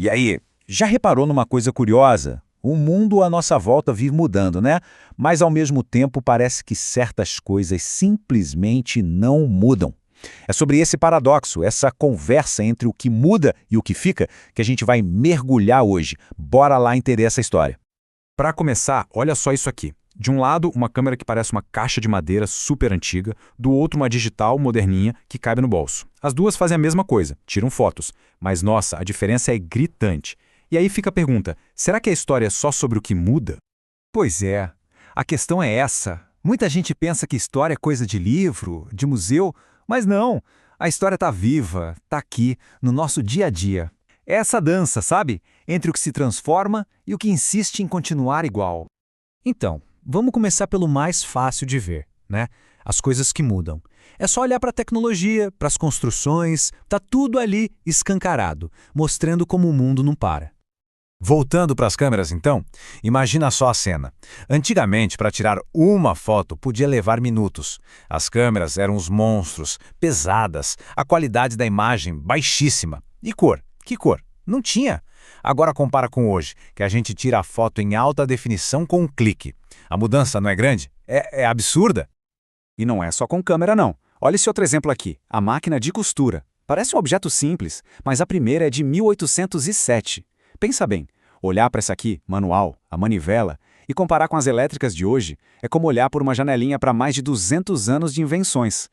E aí, já reparou numa coisa curiosa? O mundo à nossa volta vive mudando, né? Mas ao mesmo tempo parece que certas coisas simplesmente não mudam. É sobre esse paradoxo, essa conversa entre o que muda e o que fica, que a gente vai mergulhar hoje. Bora lá entender essa história. Para começar, olha só isso aqui. De um lado, uma câmera que parece uma caixa de madeira super antiga, do outro uma digital moderninha que cabe no bolso. As duas fazem a mesma coisa, tiram fotos, mas nossa, a diferença é gritante. E aí fica a pergunta, será que a história é só sobre o que muda? Pois é, a questão é essa. Muita gente pensa que história é coisa de livro, de museu, mas não. A história está viva, está aqui, no nosso dia a dia. É essa dança, sabe? Entre o que se transforma e o que insiste em continuar igual. Então, vamos começar pelo mais fácil de ver, né? As coisas que mudam. É só olhar para a tecnologia, para as construções, tá tudo ali escancarado, mostrando como o mundo não para. Voltando para as câmeras, então, imagina só a cena. Antigamente, para tirar uma foto, podia levar minutos. As câmeras eram uns monstros, pesadas, a qualidade da imagem baixíssima. E cor? Que cor? Não tinha. Agora compara com hoje, que a gente tira a foto em alta definição com um clique. A mudança não é grande? É absurda. E não é só com câmera, não. Olha esse outro exemplo aqui, a máquina de costura. Parece um objeto simples, mas a primeira é de 1807. Pensa bem, olhar para essa aqui, manual, a manivela, e comparar com as elétricas de hoje, é como olhar por uma janelinha para mais de 200 anos de invenções.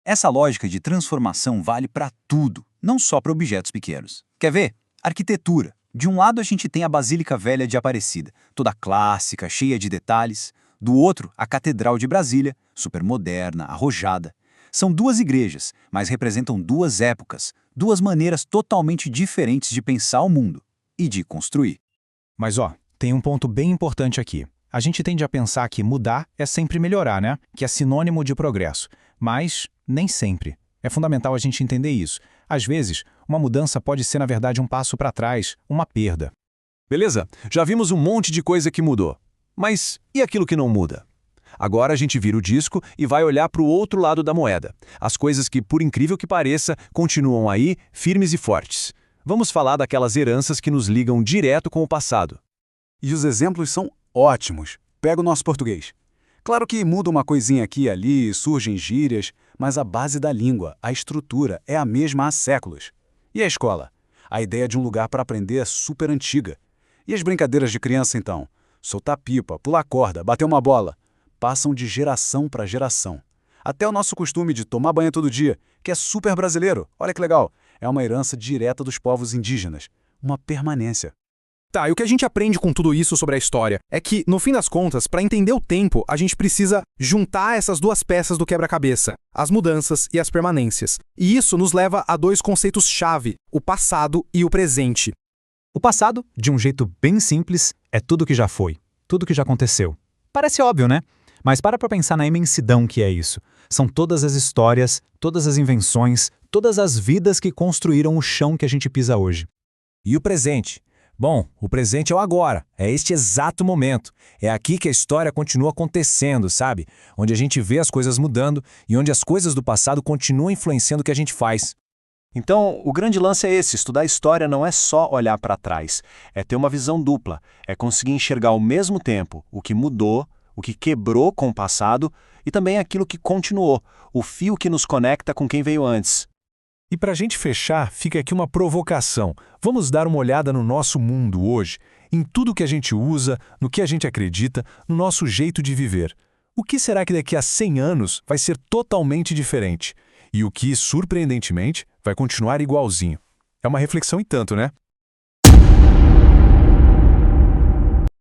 Essa lógica de transformação vale para tudo, não só para objetos pequenos. Quer ver? Arquitetura. De um lado a gente tem a Basílica Velha de Aparecida, toda clássica, cheia de detalhes. Do outro, a Catedral de Brasília, super moderna, arrojada. São duas igrejas, mas representam duas épocas, duas maneiras totalmente diferentes de pensar o mundo e de construir. Mas tem um ponto bem importante aqui. A gente tende a pensar que mudar é sempre melhorar, né? Que é sinônimo de progresso. Mas nem sempre. É fundamental a gente entender isso. Às vezes, uma mudança pode ser, na verdade, um passo para trás, uma perda. Beleza, já vimos um monte de coisa que mudou. Mas e aquilo que não muda? Agora a gente vira o disco e vai olhar para o outro lado da moeda. As coisas que, por incrível que pareça, continuam aí, firmes e fortes. Vamos falar daquelas heranças que nos ligam direto com o passado. E os exemplos são ótimos. Pega o nosso português. Claro que muda uma coisinha aqui e ali, surgem gírias, mas a base da língua, a estrutura, é a mesma há séculos. E a escola? A ideia de um lugar para aprender é super antiga. E as brincadeiras de criança, então? Soltar pipa, pular corda, bater uma bola. Passam de geração para geração. Até o nosso costume de tomar banho todo dia, que é super brasileiro, olha que legal, é uma herança direta dos povos indígenas. Uma permanência. Tá, e o que a gente aprende com tudo isso sobre a história é que, no fim das contas, para entender o tempo, a gente precisa juntar essas duas peças do quebra-cabeça, as mudanças e as permanências. E isso nos leva a dois conceitos-chave, o passado e o presente. O passado, de um jeito bem simples, é tudo que já foi, tudo que já aconteceu. Parece óbvio, né? Mas para pensar na imensidão que é isso. São todas as histórias, todas as invenções, todas as vidas que construíram o chão que a gente pisa hoje. E o presente? Bom, o presente é o agora, é este exato momento. É aqui que a história continua acontecendo, sabe? Onde a gente vê as coisas mudando e onde as coisas do passado continuam influenciando o que a gente faz. Então, o grande lance é esse, estudar história não é só olhar para trás, é ter uma visão dupla, é conseguir enxergar ao mesmo tempo o que mudou, o que quebrou com o passado e também aquilo que continuou, o fio que nos conecta com quem veio antes. E para a gente fechar, fica aqui uma provocação. Vamos dar uma olhada no nosso mundo hoje, em tudo que a gente usa, no que a gente acredita, no nosso jeito de viver. O que será que daqui a 100 anos vai ser totalmente diferente? E o que, surpreendentemente, vai continuar igualzinho? É uma reflexão e tanto, né?